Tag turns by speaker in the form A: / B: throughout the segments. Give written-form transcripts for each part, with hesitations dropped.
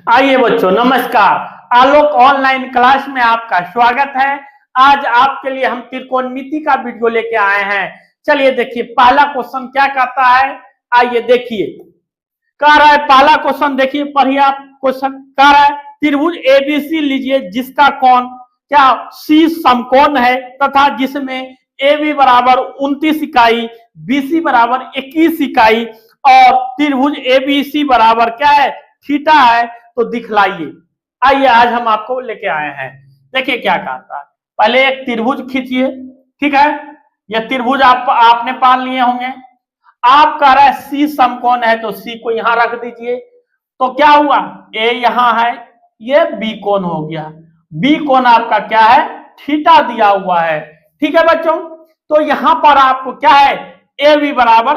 A: आइए बच्चों, नमस्कार। आलोक ऑनलाइन क्लास में आपका स्वागत है। आज आपके लिए हम त्रिकोणमिति का वीडियो लेके आए हैं। चलिए देखिए पहला क्वेश्चन क्या कहता है। आइए देखिए, कह रहा है पहला क्वेश्चन, देखिए पढ़िए आप। क्वेश्चन कह रहा है त्रिभुज एबीसी लीजिए जिसका कोण क्या सी समकोण है तथा जिसमें ए बी बराबर 29 इकाई, बीसी बराबर 21 इकाई और त्रिभुज एबीसी बराबर क्या है थीटा है, तो दिखलाइए। आइए आज हम आपको लेके आए हैं। देखिए क्या कहता है। पहले एक त्रिभुज खींचिए, ठीक है। यह त्रिभुज आपने पाल लिए होंगे। आप कह रहे हैं सी समकोण है तो सी को यहां रख दीजिए। तो क्या हुआ, ए यहां है, ये बी कोण हो गया। बी कोण आपका क्या है, थीटा दिया हुआ है। ठीक है बच्चों, तो यहां पर आपको क्या है, ए बी बराबर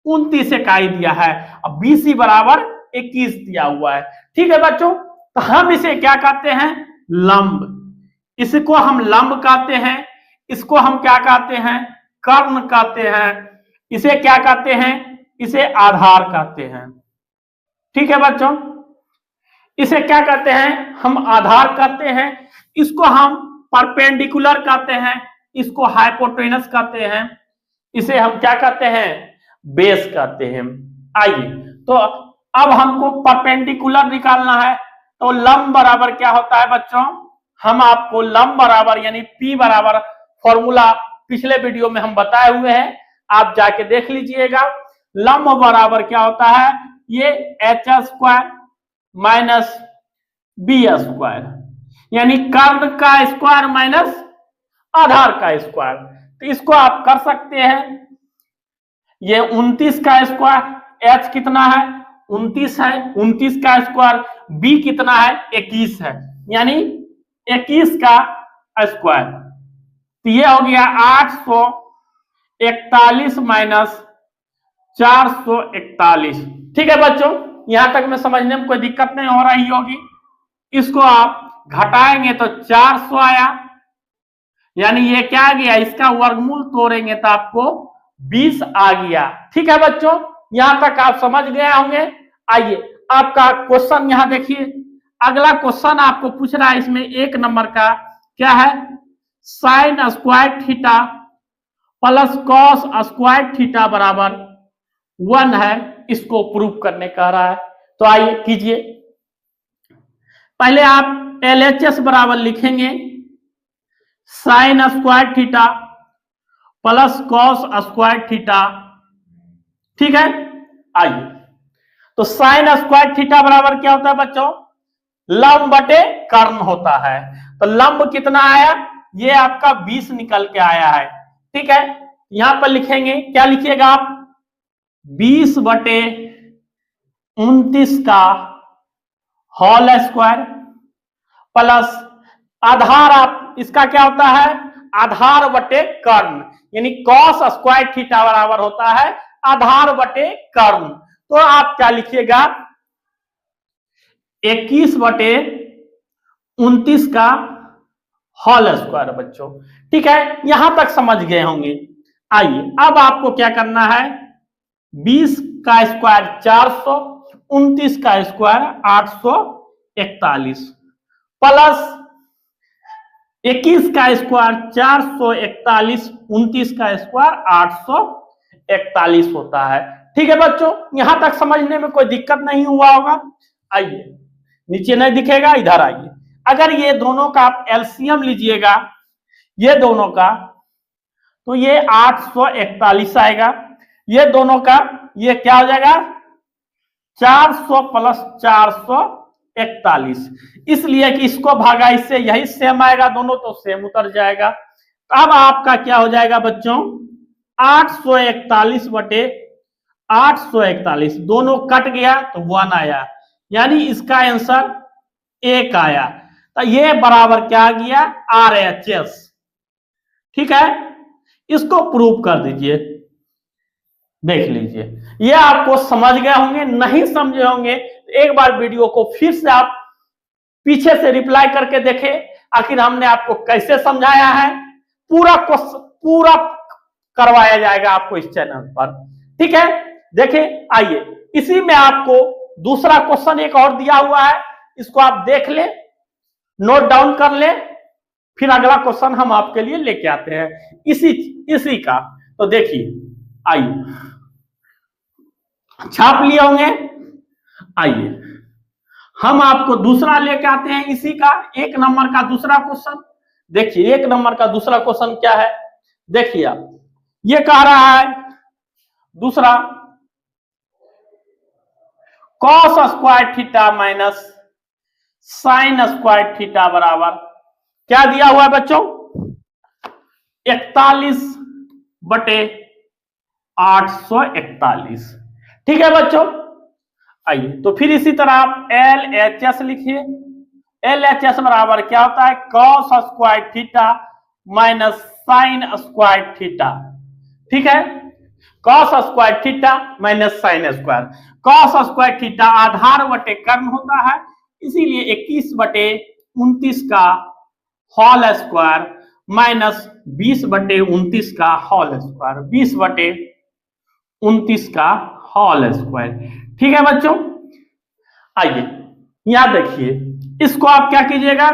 A: 29 इकाई दिया है, अब बी सी बराबर 21 दिया हुआ है। ठीक है बच्चों, तो हम इसे क्या कहते हैं, लंब। इसको हम लंब कहते हैं, इसको हम क्या कहते हैं, कर्ण कहते हैं। इसे क्या कहते हैं, इसे आधार कहते हैं। ठीक है बच्चों, इसे क्या कहते हैं, हम आधार कहते हैं। इसको हम परपेंडिकुलर कहते हैं, इसको हाइपोटेनस कहते हैं, इसे हम क्या कहते हैं, बेस कहते हैं। आइए तो अब हमको परपेंडिकुलर निकालना है। तो लंब बराबर क्या होता है बच्चों, हम आपको लंब बराबर यानी P बराबर फॉर्मूला पिछले वीडियो में हम बताए हुए हैं, आप जाके देख लीजिएगा। लंब बराबर क्या होता है, ये H square minus B square, यानी कर्ण का स्क्वायर माइनस आधार का स्क्वायर। तो इसको आप कर सकते हैं। ये 29 का स्क्वायर, एच कितना है 29 है, 29 का स्क्वायर, बी कितना है 21 है, यानी 21 का स्क्वायर। तो ये हो गया 841 माइनस 441। ठीक है बच्चों, यहां तक में समझने में कोई दिक्कत नहीं हो रही होगी। इसको आप घटाएंगे तो 400 आया, यानी ये क्या आ गया, इसका वर्गमूल तोड़ेंगे तो आपको 20 आ गया। ठीक है बच्चों, यहां तक आप समझ गए होंगे। आइए आपका क्वेश्चन यहां देखिए। अगला क्वेश्चन आपको पूछ रहा है, इसमें 1 नंबर का क्या है, sign square theta plus cos square theta बराबर 1 है, इसको प्रूव करने कह रहा है। तो आइए कीजिए। पहले आप LHS बराबर लिखेंगे sign square theta plus cos square theta. ठीक है, आइए तो साइन स्क्वायर थीटा बराबर क्या होता है बच्चों, लंब बटे कर्ण होता है। तो लंब कितना आया, ये आपका 20 निकल के आया है। ठीक है, यहां पर लिखेंगे, क्या लिखिएगा आप, 20 बटे 29 का होल स्क्वायर प्लस आधार, आप इसका क्या होता है, आधार बटे कर्ण, यानी कॉस स्क्वायर थीटा बराबर होता है आधार बटे कर्ण। तो आप क्या लिखिएगा, 21 बटे 29 का होल स्क्वायर बच्चों। ठीक है, यहां तक समझ गए होंगे। आइए अब आपको क्या करना है, 20 का स्क्वायर 400, 29 का स्क्वायर 841 प्लस 21 का स्क्वायर 441, 29 का स्क्वायर 841 होता है। ठीक है बच्चों, यहां तक समझने में कोई दिक्कत नहीं हुआ होगा। आइए नीचे नहीं दिखेगा, इधर आइए। अगर ये दोनों का आप एलसीएम लीजिएगा, ये दोनों का, तो ये 841 आएगा। ये दोनों का ये क्या हो जाएगा, 400 प्लस 441, इसलिए कि इसको भागा इससे, यही सेम आएगा, दोनों तो सेम उतर जाएगा। अब आपका क्या हो जाएगा बच्चों, 841 बटे 841, दोनों कट गया तो 1 आया, यानी इसका आंसर 1 आया। तो ये बराबर क्या आ गया, RHS। ठीक है, इसको प्रूव कर दीजिए। देख लीजिए, ये आपको समझ गए होंगे, नहीं समझे होंगे एक बार वीडियो को फिर से आप पीछे से रिप्लाई करके देखें, आखिर हमने आपको कैसे समझाया है। पूरा करवाया जाएगा आपको इस चैनल पर। ठीक है, देखें। आइए इसी में आपको दूसरा क्वेश्चन एक और दिया हुआ है, इसको आप देख ले, नोट डाउन कर ले, फिर अगला क्वेश्चन हम आपके लिए लेके आते हैं इसी का। तो देखिए, आइए छाप लिए होंगे, आइए हम आपको दूसरा लेके आते हैं इसी का, 1 नंबर का दूसरा क्वेश्चन। देखिए 1 नंबर का दूसरा क्वेश्चन क्या है, देखिए आप, ये कह रहा है दूसरा, cos square theta minus sine square theta बराबर क्या दिया हुआ है बच्चों, 41/841। ठीक है बच्चों, आइए तो फिर इसी तरह आप LHS लिखिए। LHS बराबर क्या होता है, cos square theta minus sine square theta. ठीक है, cos square theta minus sine square. Cos square theta आधार बटे कर्ण होता है, इसीलिए 21/29 का होल स्क्वायर माइनस 20/29 का होल स्क्वायर, 20/29 का होल स्क्वायर। ठीक है बच्चों, आइए यहां देखिए, इसको आप क्या कीजिएगा,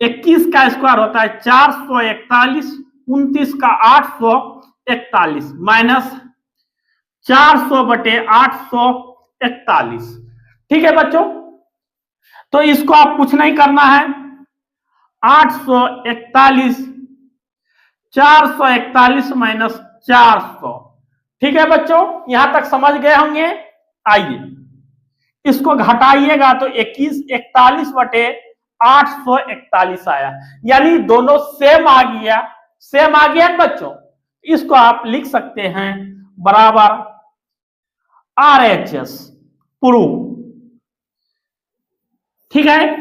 A: 21 का स्क्वायर होता है 441, 29 का 841 माइनस 400/841। ठीक है बच्चों, तो इसको आप कुछ नहीं करना है, 841 441 माइनस 400। ठीक है बच्चों, यहां तक समझ गए होंगे। आइए इसको घटाइएगा तो 41 आया, यानी दोनों सेम आ गया, सेम आ गया बच्चों। इसको आप लिख सकते हैं बराबर RHS प्रूव। ठीक है,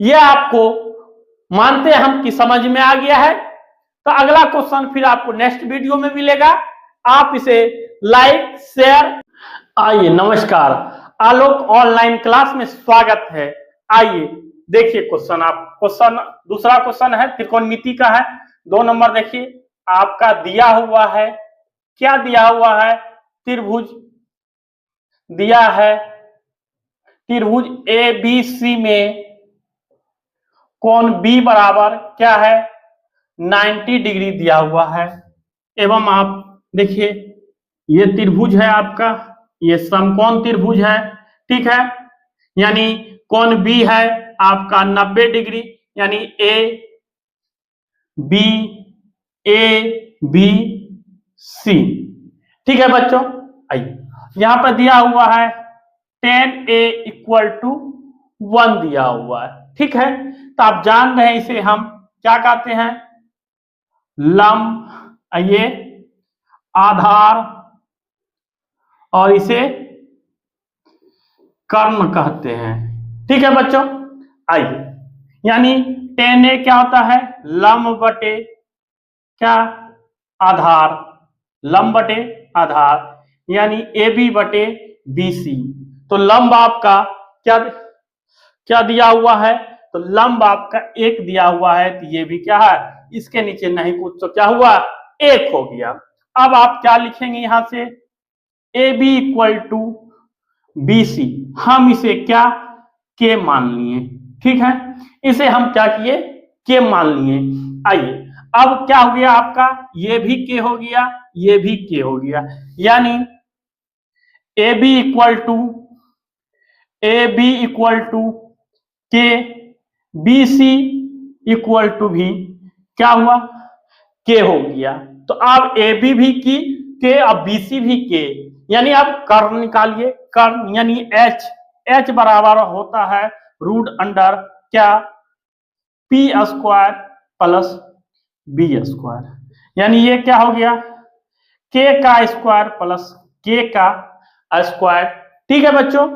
A: यह आपको मानते हैं हम कि समझ में आ गया है। तो अगला क्वेश्चन फिर आपको नेक्स्ट वीडियो में मिलेगा, आप इसे लाइक शेयर। आइए नमस्कार, आलोक ऑनलाइन क्लास में स्वागत है। आइए देखिए क्वेश्चन, आप क्वेश्चन दूसरा क्वेश्चन है, त्रिकोणमिति का है, 2 नंबर। देखिए आपका दिया हुआ है, क्या दिया हुआ है, त्रिभुज दिया है, त्रिभुज ABC में कोण B बराबर क्या है, 90 डिग्री दिया हुआ है। एवं आप देखिए ये त्रिभुज है आपका, ये समकोण त्रिभुज है। ठीक है, यानी कोण B है आपका 90 डिग्री, यानी ABC। ठीक है बच्चों, आइए यहां पर दिया हुआ है tan A = 1 दिया हुआ है। ठीक है, तो आप जान रहे हैं इसे हम क्या कहते हैं, लंब, ये आधार, और इसे कर्ण कहते हैं। ठीक है बच्चों, आइए यानी tan A क्या होता है, लंब बटे क्या, आधार, लंब बटे आधार, यानी AB/BC। तो लंब आपका क्या दिया हुआ है, तो लंब आपका 1 दिया हुआ है, तो ये भी क्या है, इसके नीचे नहीं कुछ, तो क्या हुआ, 1 हो गया। अब आप क्या लिखेंगे यहां से, AB = BC, हम इसे क्या, K मान लिए। ठीक है, इसे हम क्या किए, K मान लिए। आइए अब क्या हो गया आपका, ये भी K हो गया, ये भी K हो गया, यानी AB = K, BC = भी क्या हुआ, K हो गया। तो अब AB भी की K, अब BC भी K, यानी अब कर्ण निकालिए, कर्ण यानी H बराबर होता है √अंडर क्या, P² + B², यानी ये क्या हो गया, K का स्क्वायर प्लस K का स्क्वायर। ठीक है बच्चों,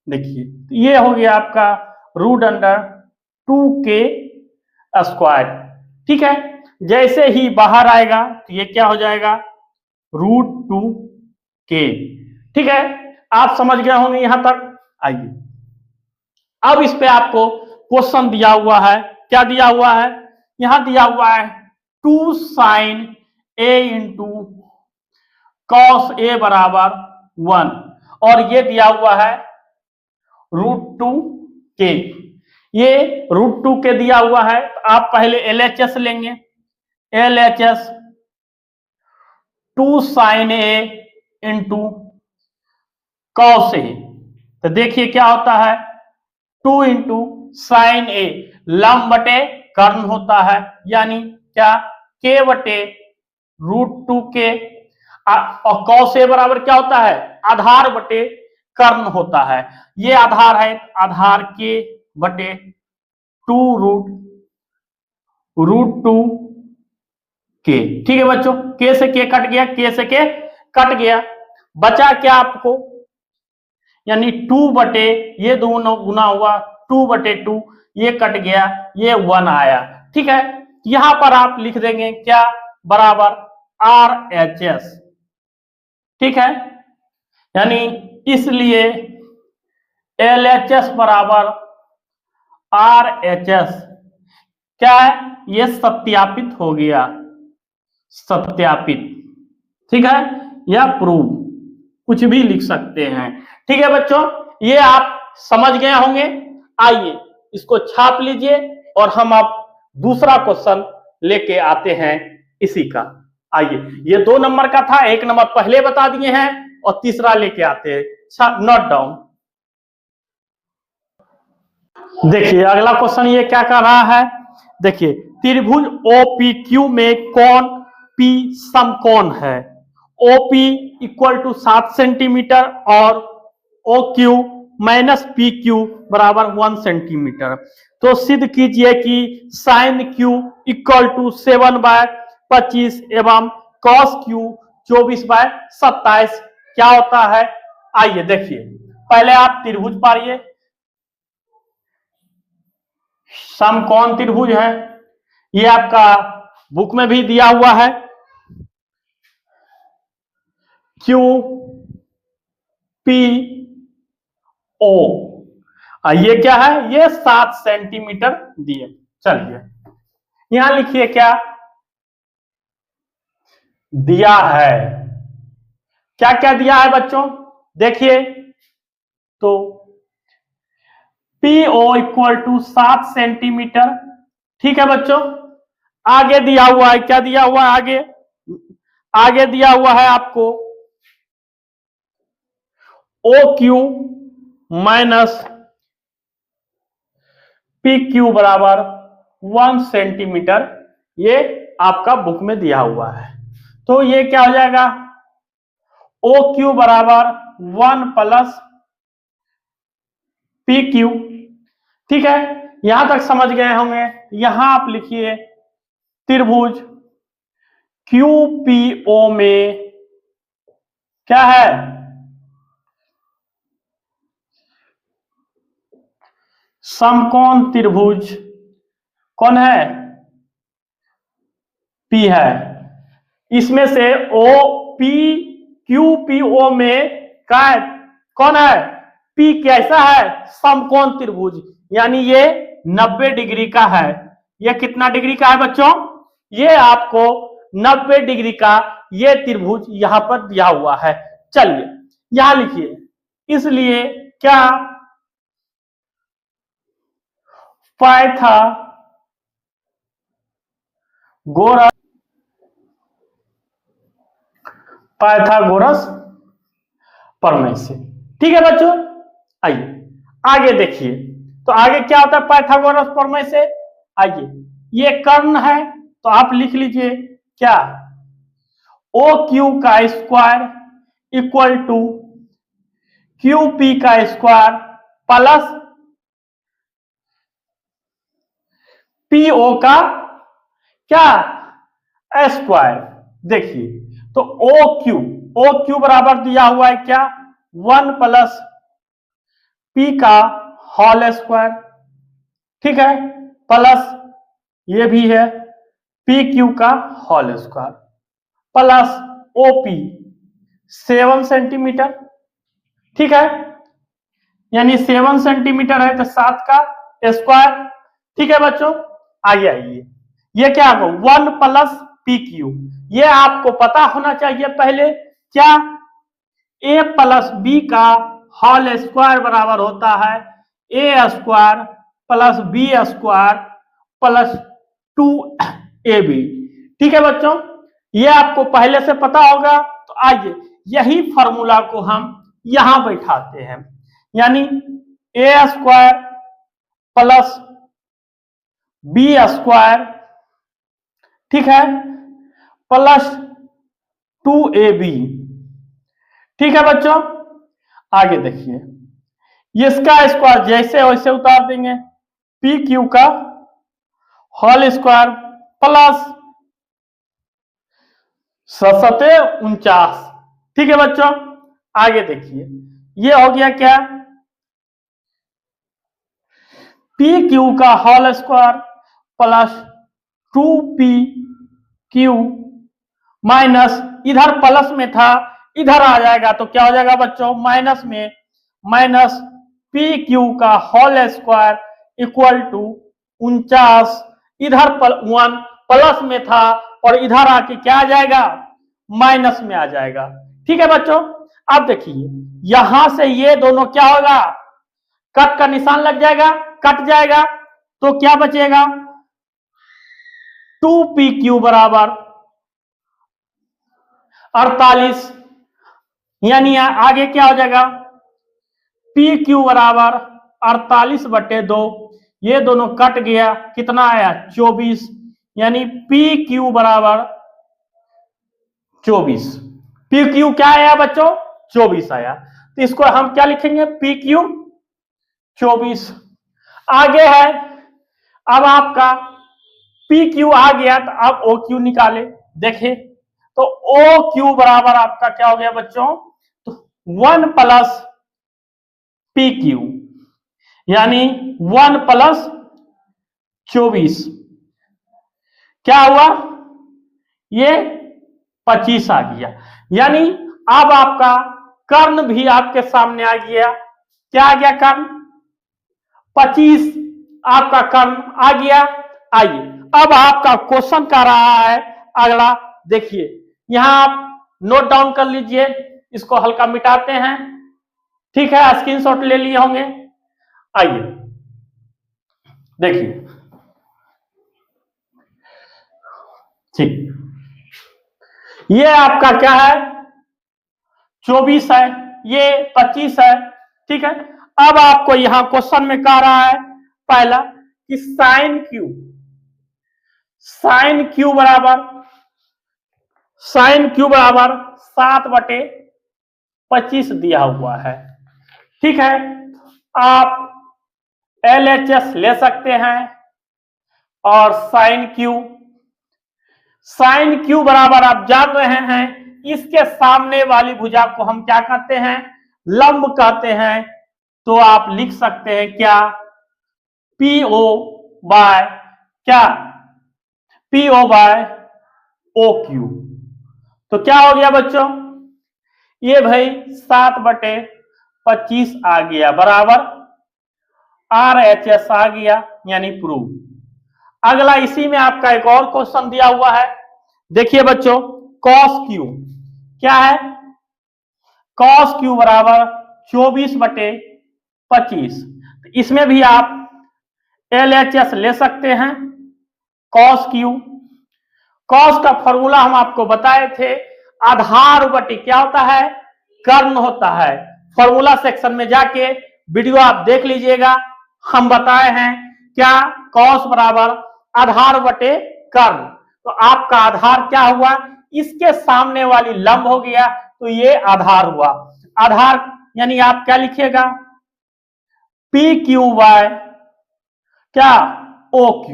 A: देखिए ये हो गया आपका √2K²। ठीक है, जैसे ही बाहर आएगा तो ये क्या हो जाएगा, √2K। ठीक है, आप समझ गए होंगे यहां तक। आइए अब इस पे आपको क्वेश्चन दिया हुआ है, क्या दिया हुआ है, यहां दिया हुआ है 2 sin A × cos A = 1, और ये दिया हुआ है √2 के। ये √2 के दिया हुआ है, तो आप पहले LHS लेंगे। LHS 2 sin A into cos A। तो देखिए क्या होता है, 2 इंटू साइन ए, लंब बटे कर्ण होता है, यानी क्या, k बटे √2 के। और cos A बराबर क्या होता है, आधार बटे कर्ण होता है। ये आधार है, आधार k बटे 2 √2 के। ठीक है बच्चों, k से k कट गया, k से k कट गया, बचा क्या आपको, यानी 2 बटे, ये दोनों गुना हुआ 2 बटे 2, ये कट गया, ये 1 आया। ठीक है, यहां पर आप लिख देंगे क्या, बराबर RHS। ठीक है, यानी इसलिए LHS बराबर RHS क्या है, ये सत्यापित हो गया, सत्यापित। ठीक है, या प्रूव, कुछ भी लिख सकते हैं। ठीक है बच्चों, ये आप समझ गए होंगे। आइए इसको छाप लीजिए और हम अब दूसरा क्वेश्चन लेके आते हैं इसी का। आइए, ये 2 नंबर का था, 1 नंबर पहले बता दिए हैं और तीसरा लेके आते हैं। Note down. देखिए अगला क्वेश्चन ये क्या कर रहा है, देखिए त्रिभुज OPQ में कोण P समकोण है। OP इक्वल टू 7 सेंटीमीटर और OQ माइनस PQ बराबर 1 सेंटीमीटर। तो सिद्ध कीजिए कि साइन Q इक्वल टू 7/25 एवं कॉस Q 24/27 क्या होता है। आइए देखिए, पहले आप त्रिभुज पाइए, समकोण त्रिभुज है, ये आपका बुक में भी दिया हुआ है, Q P O। ये क्या है, ये 7 सेंटीमीटर दिए। चलिए यहां लिखिए क्या दिया है, क्या क्या दिया है बच्चों, देखिए तो PO इक्वल टू 7 सेंटीमीटर। ठीक है बच्चों, आगे दिया हुआ है, क्या दिया हुआ है, आगे आगे दिया हुआ है आपको OQ माइनस PQ बराबर 1 सेंटीमीटर, ये आपका बुक में दिया हुआ है। तो ये क्या हो जाएगा, OQ बराबर 1 प्लस PQ। ठीक है, यहां तक समझ गए होंगे। यहां आप लिखिए त्रिभुज QPO में क्या है, समकोण त्रिभुज कौन है, P है। इसमें से QPO में क्या है, कौन है, P कैसा है, समकोण त्रिभुज, यानी ये 90 डिग्री का है। ये कितना डिग्री का है बच्चों, ये आपको 90 डिग्री का ये त्रिभुज यहां पर दिया हुआ है। चलिए यहां लिखिए, इसलिए क्या पाइथागोरस प्रमेय से। ठीक है बच्चों, आइए आगे देखिए, तो आगे क्या होता है पाइथागोरस प्रमेय से। आइए, ये कर्ण है, तो आप लिख लीजिए क्या, OQ का स्क्वायर इक्वल टू QP का स्क्वायर प्लस PO का क्या स्क्वायर। देखिए तो OQ बराबर दिया हुआ है क्या, 1 प्लस P का होल स्क्वायर। ठीक है, प्लस ये भी है PQ का whole square plus OP 7 centimetre. ठीक है, यानी 7 सेंटीमीटर है तो 7 का स्क्वायर। ठीक है बच्चों, आइए ये क्या होगा 1 प्लस PQ, ये आपको पता होना चाहिए पहले क्या, A प्लस B का होल स्क्वायर बराबर होता है A square plus B square plus 2ab। ठीक है बच्चों, ये आपको पहले से पता होगा। तो आइए यही फॉर्मूला को हम यहां बैठाते हैं, यानी ए स्क्वायर प्लस बी स्क्वायर, ठीक है, प्लस 2ab। ठीक है बच्चों, आगे देखिए, इसका स्क्वायर जैसे वैसे उतार देंगे, पी क्यू का होल स्क्वायर प्लस 49। ठीक है बच्चों, आगे देखिए, ये हो गया क्या, पी क्यू का whole square plus 2p Q minus, इधर प्लस में था इधर आ जाएगा तो क्या हो जाएगा बच्चों, माइनस में, माइनस पी क्यू का होल स्क्वायर इक्वल टू 49। इधर 1 प्लस में था और इधर आके क्या आ जाएगा, माइनस में आ जाएगा। ठीक है बच्चों, अब देखिए यहां से ये दोनों क्या होगा, कट का निशान लग जाएगा, कट जाएगा, तो क्या बचेगा, 2pq बराबर 48, यानी आगे क्या हो जाएगा, pq बराबर 48/2, ये दोनों कट गया, कितना आया 24, यानी pq बराबर 24। pq क्या आया बच्चों, 24 आया, तो इसको हम क्या लिखेंगे, pq 24। आगे है, अब आपका pq आ गया, तो अब oq निकाले, देखें तो oq बराबर आपका क्या हो गया बच्चों, तो 1 प्लस pq, यानी 1 प्लस 24, क्या हुआ, ये 25 आ गया। यानी अब आपका कर्ण भी आपके सामने आ गया, क्या आ गया, कर्ण 25 आपका कर्ण आ गया। आइए अब आपका क्वेश्चन का रहा है अगला, देखिए यहां आप नोट डाउन कर लीजिए, इसको हल्का मिटाते हैं, ठीक है, स्क्रीनशॉट ले लिए होंगे। आइए देखिए, ठीक, ये आपका क्या है, 24 है, ये 25 है। ठीक है, अब आपको यहां क्वेश्चन में कह रहा है पहला कि साइन क्यू बराबर 7/25 दिया हुआ है। ठीक है, आप LHS ले सकते हैं, और साइन क्यू बराबर आप जान रहे हैं, इसके सामने वाली भुजा को हम क्या कहते हैं, लंब कहते हैं। तो आप लिख सकते हैं क्या, PO बाय क्या, PO बाय OQ। तो क्या हो गया बच्चों, ये भाई 7/25 आ गया बराबर RHS आ गया, यानी प्रूव। अगला इसी में आपका एक और क्वेश्चन दिया हुआ है, देखिए बच्चों, cos Q क्या है, cos Q बराबर 24/25। इसमें भी आप LHS ले सकते हैं, cos Q, cos का फॉर्मूला हम आपको बताए थे, आधार बटे क्या होता है, कर्ण होता है। फॉर्मूला सेक्शन में जाके वीडियो आप देख लीजिएगा, हम बताए हैं क्या, cos बराबर आधार बटे कर्ण। तो आपका आधार क्या हुआ, इसके सामने वाली लंब हो गया, तो ये आधार हुआ। आधार यानी आप क्या लिखिएगा, PQ बाय क्या, OQ,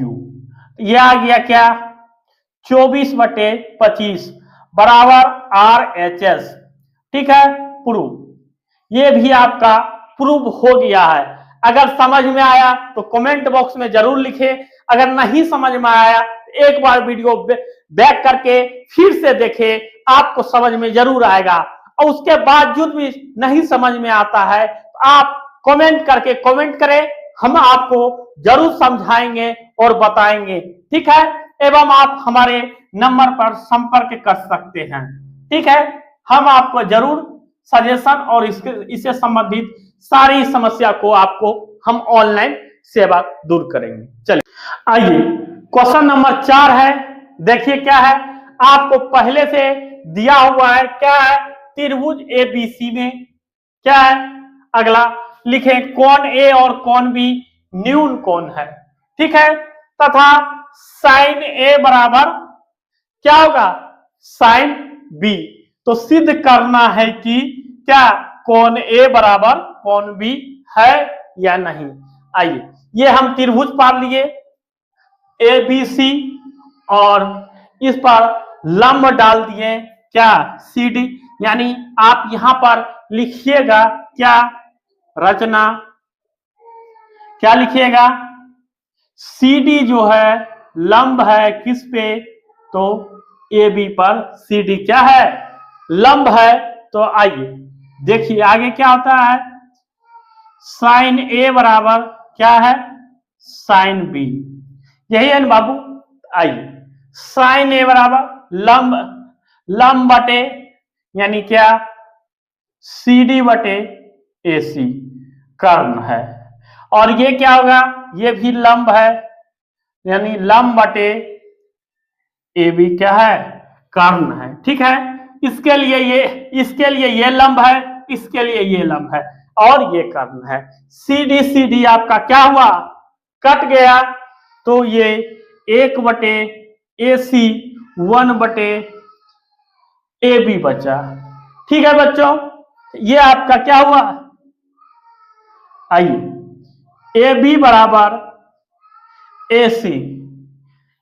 A: ये आ गया क्या, 24/25 बराबर RHS। ठीक है, प्रूफ, ये भी आपका प्रूफ हो गया है। अगर समझ में आया तो कमेंट बॉक्स में जरूर लिखे, अगर नहीं समझ में आया तो एक बार वीडियो बैक करके फिर से देखे, आपको समझ में जरूर आएगा। और उसके बावजूद भी नहीं समझ में आता है तो आप कमेंट करके कमेंट करें, हम आपको जरूर समझाएंगे और बताएंगे। ठीक है, एवं आप हमारे नंबर पर संपर्क कर सकते हैं। ठीक है, हम आपको जरूर सजेशन और इससे संबंधित सारी समस्या को आपको हम ऑनलाइन सेवा दूर करेंगे। चलिए आइए, क्वेश्चन नंबर 4 है। देखिए क्या है, आपको पहले से दिया हुआ है, क्या है, त्रिभुज एबीसी में क्या है, अगला लिखें कोण ए और कोण बी न्यून कोण है, ठीक है, तथा साइन ए बराबर क्या होगा, साइन बी। तो सिद्ध करना है कि क्या कोण ए बराबर कोण बी है या नहीं। आइए, ये हम त्रिभुज पार लिए ए बी सी और इस पर लंब डाल दिए क्या, सी डी। यानी आप यहां पर लिखिएगा क्या, रचना क्या लिखिएगा, सी डी जो है लंब है किस पे, तो ए बी पर सी डी क्या है, लंब है। तो आइए देखिए आगे क्या होता है, साइन ए बराबर क्या है, साइन बी, यही है ना बाबू। आइए, साइन ए बराबर लंब, लंब बटे यानी क्या, सी डी बटे ए सी कर्ण है, और ये क्या होगा, ये भी लंब है यानी लंब बटे ए बी क्या है, कर्ण है, ठीक है। इसके लिए ये लंब है, इसके लिए ये लंब है और ये कर्ण है। सी डी आपका क्या हुआ, कट गया, तो ये 1 बटे ए सी 1 बटे ए बी बचा, ठीक है बच्चों। ये आपका क्या हुआ, आइए ए बी बराबर ए सी,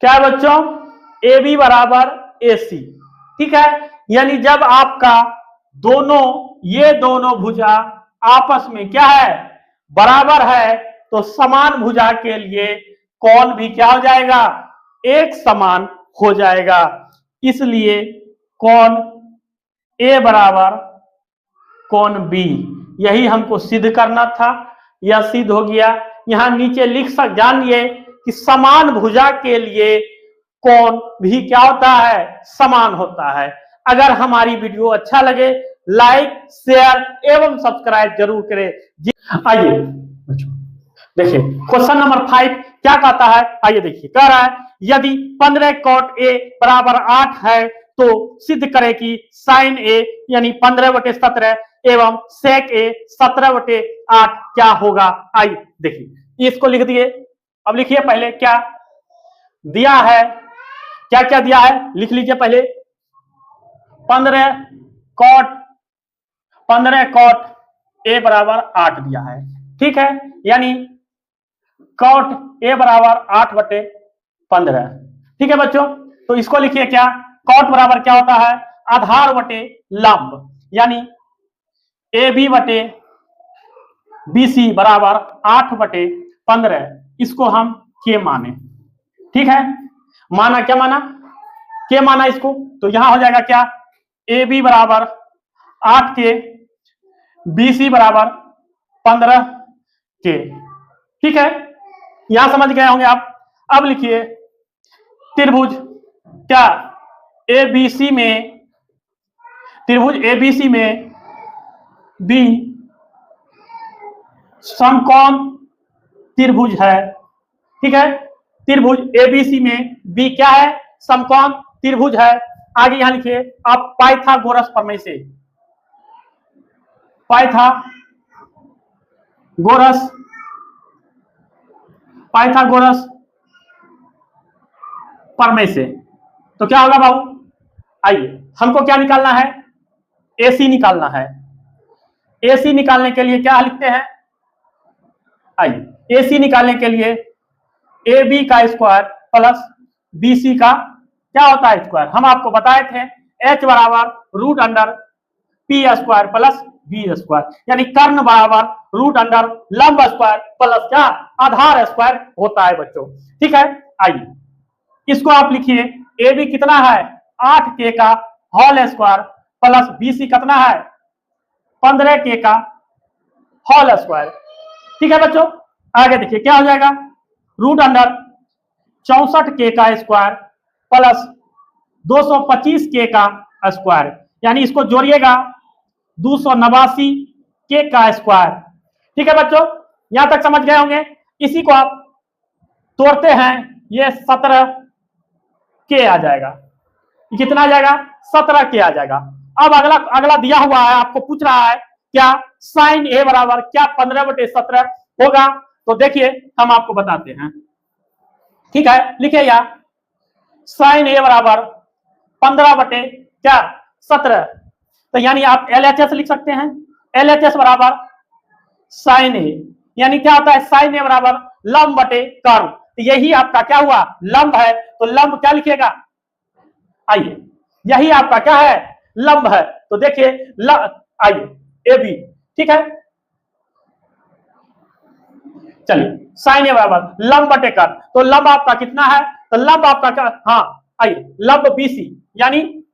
A: क्या है बच्चों, ए बी बराबर ए सी, ठीक है। यानी जब आपका ये दोनों भुजा आपस में क्या है, बराबर है, तो समान भुजा के लिए कोण भी क्या हो जाएगा, एक समान हो जाएगा। इसलिए कोण ए बराबर कोण बी, यही हमको सिद्ध करना था, यह सिद्ध हो गया। यहां नीचे जानिए कि समान भुजा के लिए कोण भी क्या होता है, समान होता है। अगर हमारी वीडियो अच्छा लगे लाइक शेयर एवं सब्सक्राइब जरूर करें जी। आइए देखिए क्वेश्चन नंबर 5 क्या कहता है, आइए देखिए, कह रहा है यदि 15 cot ए बराबर 8 है तो सिद्ध करें कि साइन ए यानी 15/17 एवं सेक ए 17/8 क्या होगा। आइए देखिए, इसको लिख दिए। अब लिखिए पहले क्या दिया है, क्या क्या दिया है लिख लीजिए पहले। 15 cot ए बराबर 8 दिया है, ठीक है, यानी cot ए बराबर 8/15, ठीक है बच्चों। तो इसको लिखिए क्या, cot बराबर क्या होता है, आधार बटे लंब, यानी ए बी बटे बी सी बराबर 8/15, इसको हम के माने, ठीक है। माना क्या माना, के माना इसको, तो यहां हो जाएगा क्या, ए बी बराबर 8 के, बी सी बराबर 15 के, ठीक है। यहां समझ गए होंगे आप। अब लिखिए त्रिभुज क्या एबीसी में, त्रिभुज एबीसी में बी समकोण त्रिभुज है, ठीक है। त्रिभुज एबीसी में बी क्या है, समकोण त्रिभुज है। आगे यहां लिखिए आप पाइथागोरस प्रमेय से, पाइथागोरस प्रमेय से, तो क्या होगा बाबू, आइए हमको क्या निकालना है, एसी निकालना है। एसी निकालने के लिए क्या लिखते हैं, आइए एसी निकालने के लिए ए बी का स्क्वायर प्लस बी सी का क्या होता है स्क्वायर, हम आपको बताए थे एच बराबर √under P square plus B square, यानी कर्ण बराबर √अंडर लंब स्क्वायर प्लस क्या आधार स्क्वायर होता है बच्चों, ठीक है। आइए इसको आप लिखिए, ए बी कितना है 8k का whole square plus B C कितना है 15k का होल स्क्वायर, ठीक है बच्चों। आगे देखिए क्या हो जाएगा, √अंडर 64k का स्क्वायर प्लस 225k का स्क्वायर, यानी इसको जोड़िएगा 289 के का स्क्वायर। ठीक है बच्चों, यहां तक समझ गए होंगे। इसी को आप तोड़ते हैं, ये 17 के आ जाएगा। कितना आ जाएगा? 17 के आ जाएगा। अब अगला अगला दिया हुआ है, आपको पूछ रहा है क्या साइन ए बराबर क्या 15/17 होगा? तो देखिए हम आपको बताते हैं। ठीक है, लिखिए यहां साइन ए बराबर 15/17। तो यानी आप LHS लिख सकते हैं। LHS बराबर साइन ए, यानी क्या होता है? साइन ए बराबर लंब बटे कर्व। तो यही आपका क्या हुआ? लंब है। तो लंब क्या लिखिएगा? आइए, यही आपका क्या है? लंब है। तो देखिए आइए ए बी। ठीक है, चलिए साइन ए बराबर लंब बटे कर्व। तो लंब आपका कितना है? तो लंब आपका क्या? हाँ आइए, लंब BC, यानी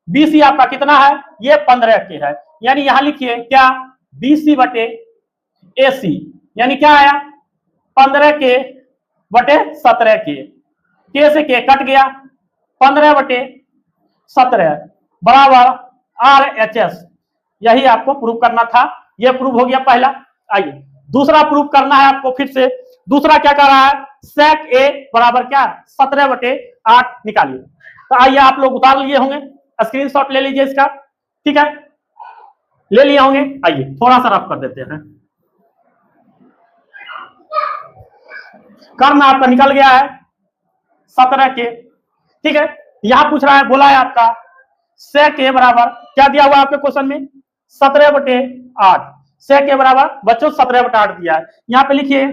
A: BC आपका कितना है? ये 15 के है। यानी यहां लिखिए क्या? BC बटे AC, यानी क्या आया? 15 के बटे 17 के से के कट गया, 15/17 बराबर RHS। यही आपको प्रूव करना था। यह प्रूव हो गया पहला। आइए दूसरा प्रूव करना है आपको। फिर से दूसरा क्या कर रहा है? sec A बराबर क्या? 17/8 निकालिए। तो आइए आप लोग उतार लिए होंगे, स्क्रीनशॉट ले लीजिए इसका। ठीक है, ले लिए होंगे। आइए थोड़ा सा रफ कर देते हैं। कर्म आपका निकल गया है 17 के। ठीक है, यहां पूछ रहा है, बोला है आपका sec A बराबर क्या दिया हुआ आपके क्वेश्चन में? 17/8। sec A बराबर बच्चों 17/8 दिया है। यहां पे लिखिए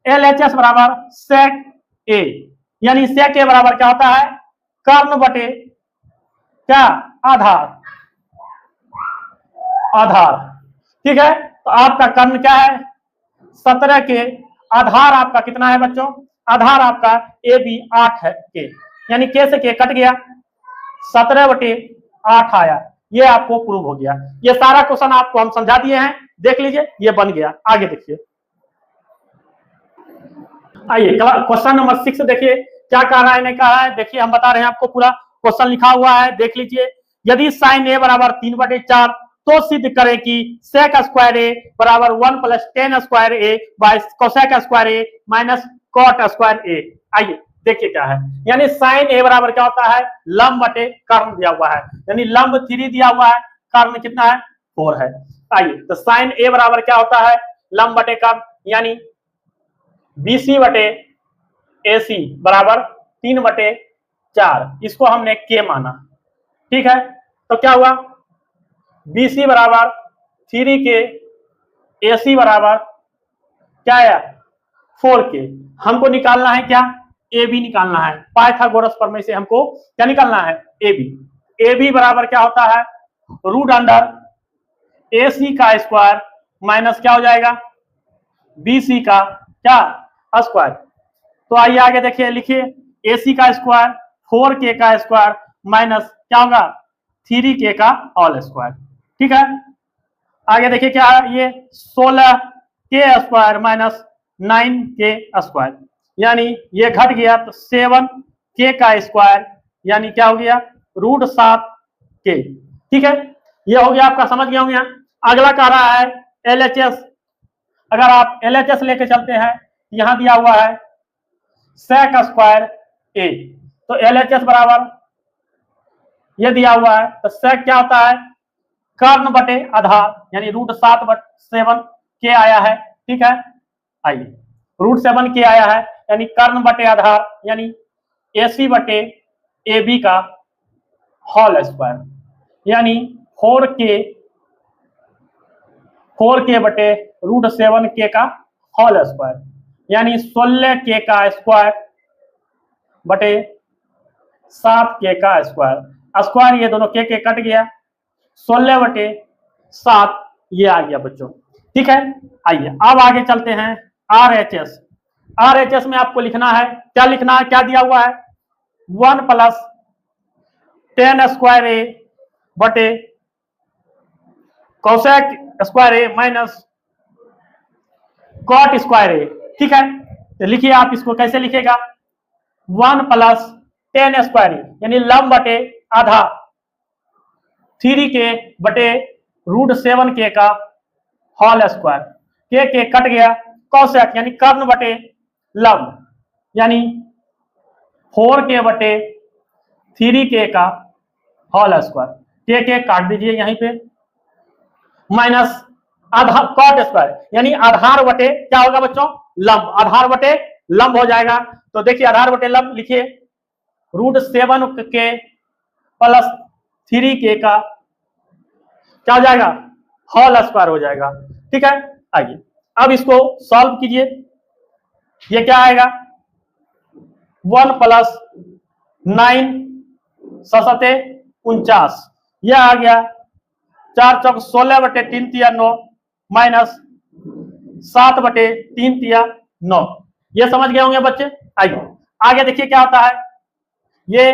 A: LHS बराबर sec A, यानी sec A बराबर क्या होता है? कर्ण बटे क्या? आधार। आधार। ठीक है, तो आपका कर्ण क्या है? 17 के। आधार आपका कितना है बच्चों? आधार आपका AB 8 है के, यानी के से के कट गया, 17/8 आया। ये आपको प्रूव हो गया। ये सारा क्वेश्चन आपको हम समझा दिए हैं, देख लीजिए ये बन गया। आगे देखिए, आइए क्वेश्चन नंबर 6 देखिए क्या कह रहा है, नहीं कह रहा है। देखिए हम बता रहे हैं आपको, पूरा क्वेश्चन लिखा हुआ है, देख लीजिए। यदि साइन ए बराबर 3/4 तो सिद्ध करें कि सेक स्क्वायर ए बराबर 1 + tan square A by cosec square A minus cot square A. आइए देखिए क्या है, यानी साइन ए बराबर क्या होता है? लंब बटे कर्ण दिया हुआ है, यानी लंब 3 दिया हुआ है, कर्ण कितना है? 4 है। आइए तो साइन ए बराबर क्या होता है? लंब बटे कर्ण, यानी BC बटे AC बराबर 3/4। इसको हमने के माना। ठीक है, तो क्या हुआ? BC बराबर 3 के, AC बराबर क्या है? 4 के। हमको निकालना है क्या? AB निकालना है। पाइथागोरस प्रमेय से हमको क्या निकालना है? AB। AB बराबर क्या होता है? √अंडर AC का स्क्वायर माइनस क्या हो जाएगा? BC का क्या? स्क्वायर। तो आइए आगे देखिए, लिखिए AC का स्क्वायर 4K का स्क्वायर माइनस क्या होगा? 3K का होल स्क्वायर। ठीक है, आगे देखिए क्या है? ये 16K square minus 9K square, यानी ये घट गया तो 7K का स्क्वायर, यानी क्या हो गया? √7K। ठीक है, ये हो गया आपका, समझ गए होंगे। अगला कह रहा है LHS। अगर आप LHS लेके चलते हैं, यहां दिया हुआ है सेक स्क्वायर ए, तो LHS बराबर ये दिया हुआ है। तो सेक क्या होता है? कर्ण बटे आधार, यानी √7/7 आया है। ठीक है, आइए √7 आया है, यानी कर्ण बटे आधार, यानी AC बटे AB का होल स्क्वायर, यानी 4K बटे √7K का होल स्क्वायर, यानी 16K का स्क्वायर बटे 7K का स्क्वायर। स्क्वायर ये दोनों के कट गया, 16/7 ये आ गया बच्चों। ठीक है, आइए अब आगे चलते हैं। RHS। RHS में आपको लिखना है, क्या लिखना है? क्या दिया हुआ है? 1 + tan स्क्वायर ए बटे cosec square A minus cot square ए। ठीक है, तो लिखिए आप इसको कैसे लिखेगा? 1 + tan स्क्वायर ए, यानी लंब बटे आधा, 3K बटे √7k का होल स्क्वायर। के कट गया, कॉसेक यानी कर्ण बटे लंब, यानी 4k बटे 3k का होल स्क्वायर। के काट दीजिए यहीं पे, माइनस आधार कॉट स्क्वायर यानी आधार बटे क्या होगा बच्चों, लंब, आधार बटे लंब हो जाएगा। तो देखिए आधार बटे लंब लिखिए, √7k प्लस 3k का क्या हो जाएगा, होल स्क्वायर हो जाएगा। ठीक है, आइए अब इसको सॉल्व कीजिए। ये क्या आएगा, 1 प्लस 9 सते 49, यह आ गया 4 चौक 16 बटे 3 तिया 9 माइनस 7 बटे 3 तिया 9। ये समझ गए होंगे बच्चे। आइए आगे देखिए क्या होता है, ये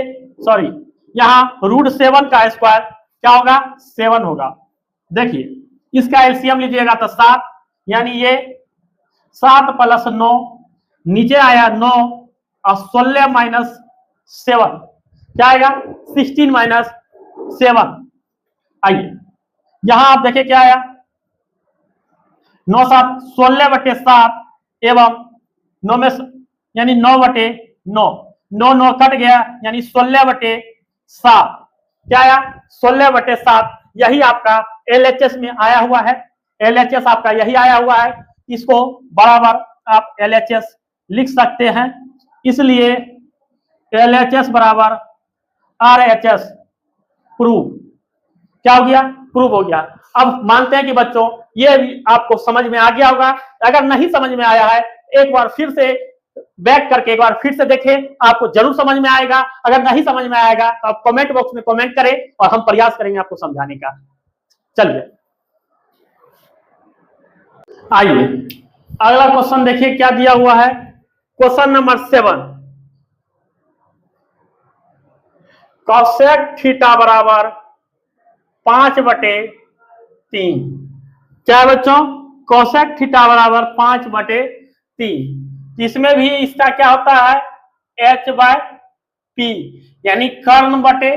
A: सॉरी यहाँ √7 का स्क्वायर क्या होगा, 7 होगा। देखिए इसका एलसीएम लीजिएगा तो 7, यानी ये 7 प्लस 9 नीचे आया 9 और 16 माइनस 7 क्या आएगा, 16 माइनस 7। आइए यहां आप देखिए क्या आया, 9 7 16 बटे 7 एवं 9 में यानी 9 बटे 9, 9 9 कट गया यानी 16 बटे 7 क्या आया, 16 बटे 7। यही आपका एलएचएस में आया हुआ है, एलएचएस आपका यही आया हुआ है। इसको बराबर आप एलएचएस लिख सकते हैं, इसलिए एलएचएस बराबर आरएचएस प्रूव क्या हो गया, प्रूव हो गया। अब मानते हैं कि बच्चों ये भी आपको समझ में आ गया होगा। अगर नहीं समझ में आया है, एक बार फिर से बैक करके एक बार फिर से देखें, आपको जरूर समझ में आएगा। अगर नहीं समझ में आएगा तो आप कमेंट बॉक्स में कमेंट करें और हम प्रयास करेंगे आपको समझाने का। चलिए आइए अगला क्वेश्चन देखिए क्या दिया हुआ है। क्वेश्चन नंबर 7, कॉसेक थीटा बराबर 5 बटे 3। क्या है बच्चों, कॉसेक थीटा बराबर 5 बटे 3। इसमें भी इसका क्या होता है, h/p यानी कर्ण बटे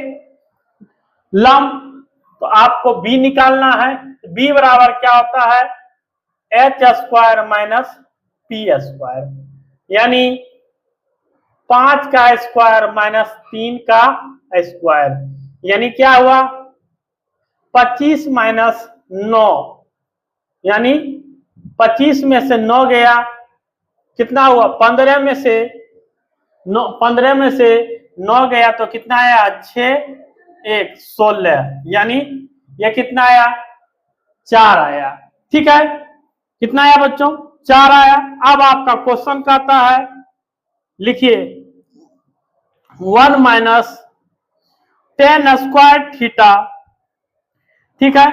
A: लंब। तो आपको b निकालना है, b बराबर क्या होता है, h² माइनस p², यानी 5 का स्क्वायर माइनस 3 का स्क्वायर, यानी क्या हुआ 25 माइनस 9, यानी 25 में से 9 गया, कितना हुआ 15 में से 9 गया तो कितना आया 6 1 16, यानी ये कितना आया 4 आया। ठीक है, कितना आया बच्चों, 4 आया। अब आपका क्वेश्चन कहता है लिखिए 1 माइनस 10 स्क्वायर थीटा, ठीक है,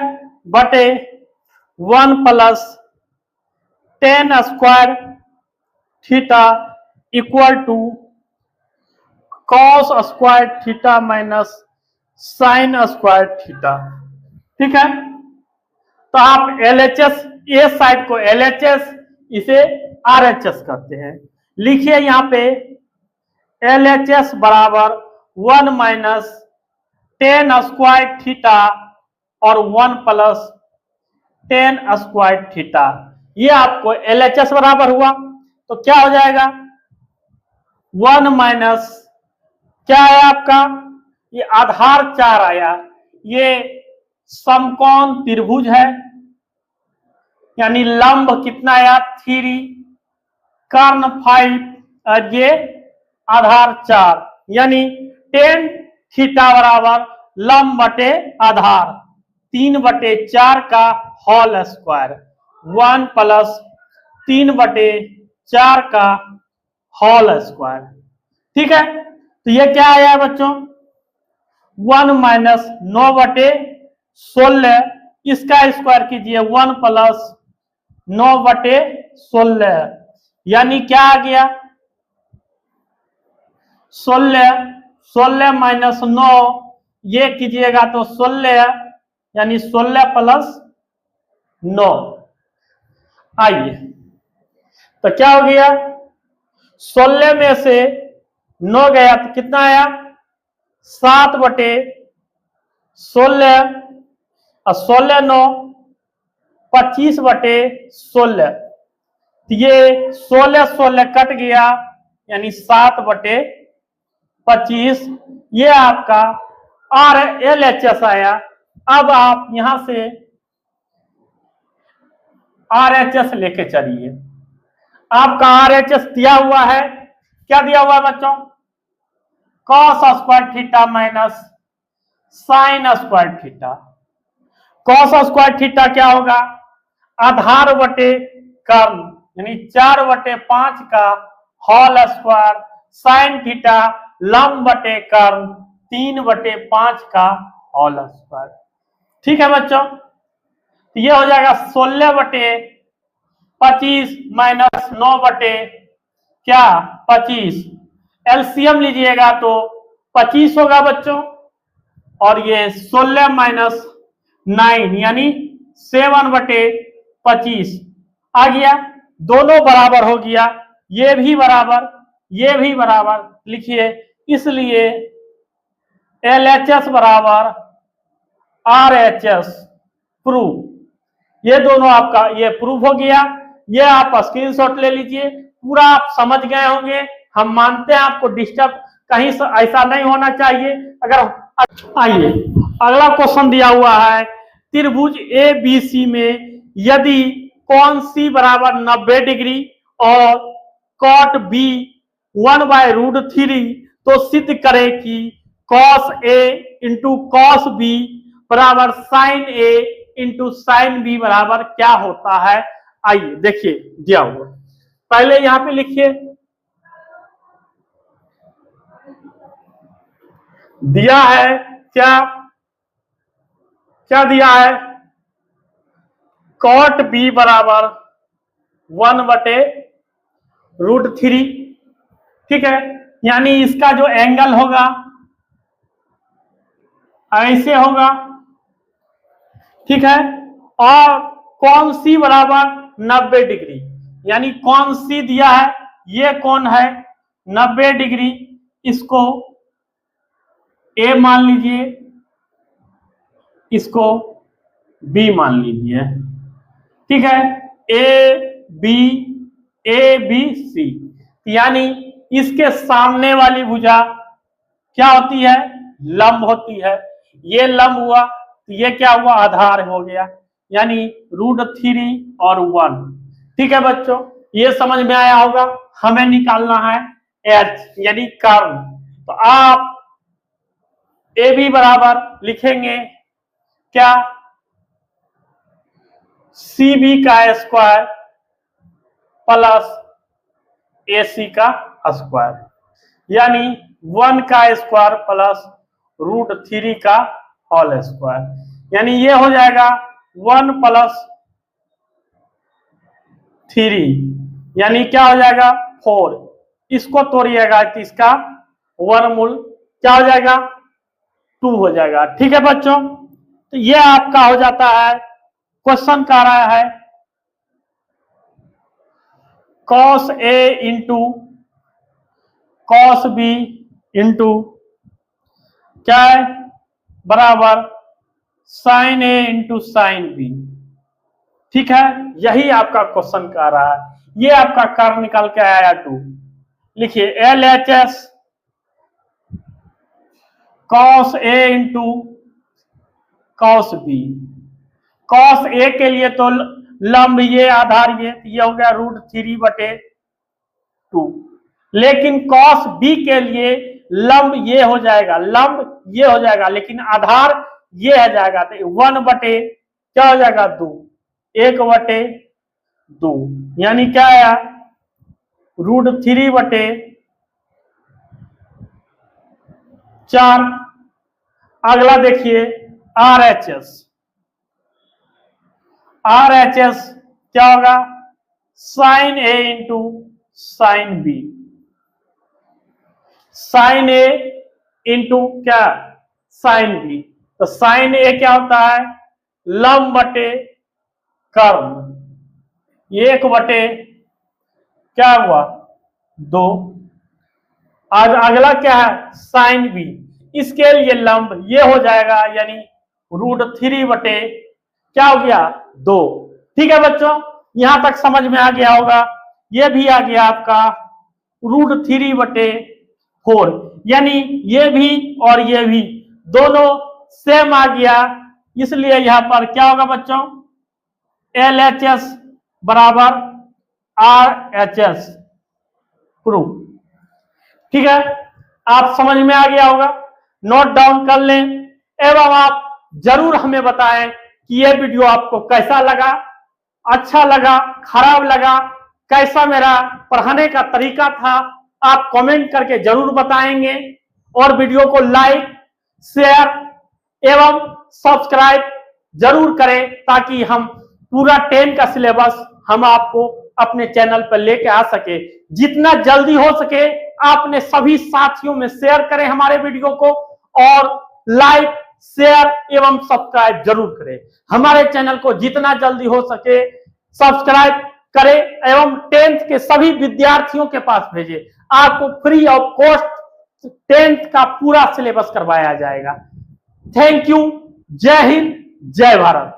A: बटे 1 plus 10 square theta equal to cos square theta minus sine square theta. ठीक है, तो आप एलएचएस, ये साइड को एलएचएस इसे आरएचएस कहते हैं। लिखिए यहां पे एलएचएस बराबर 1 माइनस 10 स्क्वायर थीटा और 1 प्लस 10 स्क्वायर थीटा। ये आपको एलएचएस बराबर हुआ तो क्या हो जाएगा 1 माइनस क्या है आपका, ये आधार 4 आया, ये समकोण त्रिभुज है, यानी लंब कितना आया 3, कर्ण 5 और ये आधार 4, यानी 10 थीटा बराबर लंब बटे आधार 3 बटे 4 का होल स्क्वायर, 1 प्लस 3 बटे 4 का होल स्क्वायर। ठीक है, तो ये क्या आया बच्चों 1 माइनस 9 बटे 16, इसका स्क्वायर कीजिए 1 प्लस 9 बटे 16, यानी क्या आ गया 16 माइनस 9, ये कीजिएगा तो 16, यानी 16 प्लस 9। आइए तो क्या हो गया 16 में से 9 गया तो कितना आया 7 बटे 16, और 16 9 25/16, तो ये 16 16 कट गया यानी 7/25, ये आपका RLHS आया। अब आप यहां से RHS लेके चलिए। आपका RHS दिया हुआ है, क्या दिया हुआ है बच्चों? cos square theta minus sine square theta. cos square theta क्या होगा? आधार बटे कर्ण यानी 4/5 का होल स्क्वायर, साइन थीटा लंब बटे कर्ण 3/5 का होल स्क्वायर। ठीक है बच्चों, तो ये हो जाएगा 16/25 माइनस 9/25। एलसीएम लीजिएगा तो 25 होगा बच्चों, और ये 16 माइनस 9 यानी 7/25 आ गया। दोनों बराबर हो गया, ये भी बराबर ये भी बराबर लिखिए। इसलिए LHS बराबर RHS प्रूफ। ये दोनों आपका ये प्रूफ हो गया। ये आप स्क्रीनशॉट ले लीजिए, पूरा आप समझ गए होंगे। हम मानते हैं आपको डिस्टर्ब कहीं से ऐसा नहीं होना चाहिए। अगर आइए अगला क्वेश्चन दिया हुआ है, त्रिभुज ABC में यदि कोण C बराबर 90 डिग्री और कॉट B 1/√3, तो सिद्ध करें कि cos A into cos B बराबर sin A into sine B बराबर क्या होता है। आइए देखिए दिया हुआ, पहले यहां पे लिखिए, दिया है क्या क्या दिया है? cot B बराबर 1/√3। ठीक है, यानी इसका जो एंगल होगा ऐसे होगा। ठीक है, और कौन सी बराबर 90 डिग्री, यानी कौन सी दिया है? ये कौन है 90 डिग्री, इसको A मान लीजिए, इसको B मान लीजिए। ठीक है, ABC, यानी इसके सामने वाली भुजा क्या होती है? लंब होती है। ये लंब हुआ तो ये क्या हुआ? आधार हो गया, यानी √3 और 1। ठीक है बच्चों, ये समझ में आया होगा। हमें निकालना है H यानी कर्ण। तो आप AB बराबर लिखेंगे क्या? CB का स्क्वायर प्लस AC का स्क्वायर, यानी 1 का स्क्वायर प्लस √3 का होल स्क्वायर, यानी ये हो जाएगा 1 + 3, यानी क्या हो जाएगा? 4। इसको तोड़िएगा कि इसका वर्गमूल क्या हो जाएगा? 2 हो जाएगा। ठीक है बच्चों, तो ये आपका हो जाता है। क्वेश्चन कह रहा है cos A into cos B into क्या है? बराबर sin A into sin B। ठीक है, यही आपका क्वेश्चन कह रहा है। ये आपका कर्ण निकाल के आया 2। लिखिए LHS cos A into cos B। cos A के लिए तो लंब ये आधार ये हो गया √3/2, लेकिन cos B के लिए लंब ये हो जाएगा, लंब ये हो जाएगा, लेकिन आधार ये आ जाएगा। तो 1/, क्या हो जाएगा? 2, 1/2, यानी क्या आया? √3/4। अगला देखिए RHS क्या होगा? sin A into sin B। sin A into क्या? sin B। तो sin A क्या होता है? लंब बटे कर्ण, 1/, क्या हुआ? 2। आज अगला क्या है? sin B, इसके लिए लंब ये हो जाएगा, यानी √3 क्या हो गया 2। ठीक है बच्चों, यहां तक समझ में आ गया होगा। ये भी आ गया आपका √3/4, यानी ये भी और ये भी दोनों सेम आ गया, इसलिए यहां पर क्या होगा बच्चों, LHS बराबर RHS प्रूफ। ठीक है, आप समझ में आ गया होगा, नोट डाउन कर लें एवं आप जरूर हमें बताएं कि ये वीडियो आपको कैसा लगा, अच्छा लगा, खराब लगा, कैसा मेरा पढ़ाने का तरीका था, आप कमेंट करके जरूर बताएंगे। और वीडियो को लाइक, शेयर एवं सब्सक्राइब जरूर करें ताकि हम पूरा 10 का सिलेबस हम आपको अपने चैनल पर लेके आ सके। जितना जल्दी हो सके आपने सभी साथियों में शेयर करें हमारे वीडियो को, और लाइक, शेयर एवं सब्सक्राइब जरूर करें। हमारे चैनल को जितना जल्दी हो सके सब्सक्राइब करें एवं 10th के सभी विद्यार्थियों के पास भेजें। आपको फ्री ऑफ कॉस्ट 10th का पूरा सिलेबस करवाया जाएगा। Thank you. जय हिंद, जय भारत।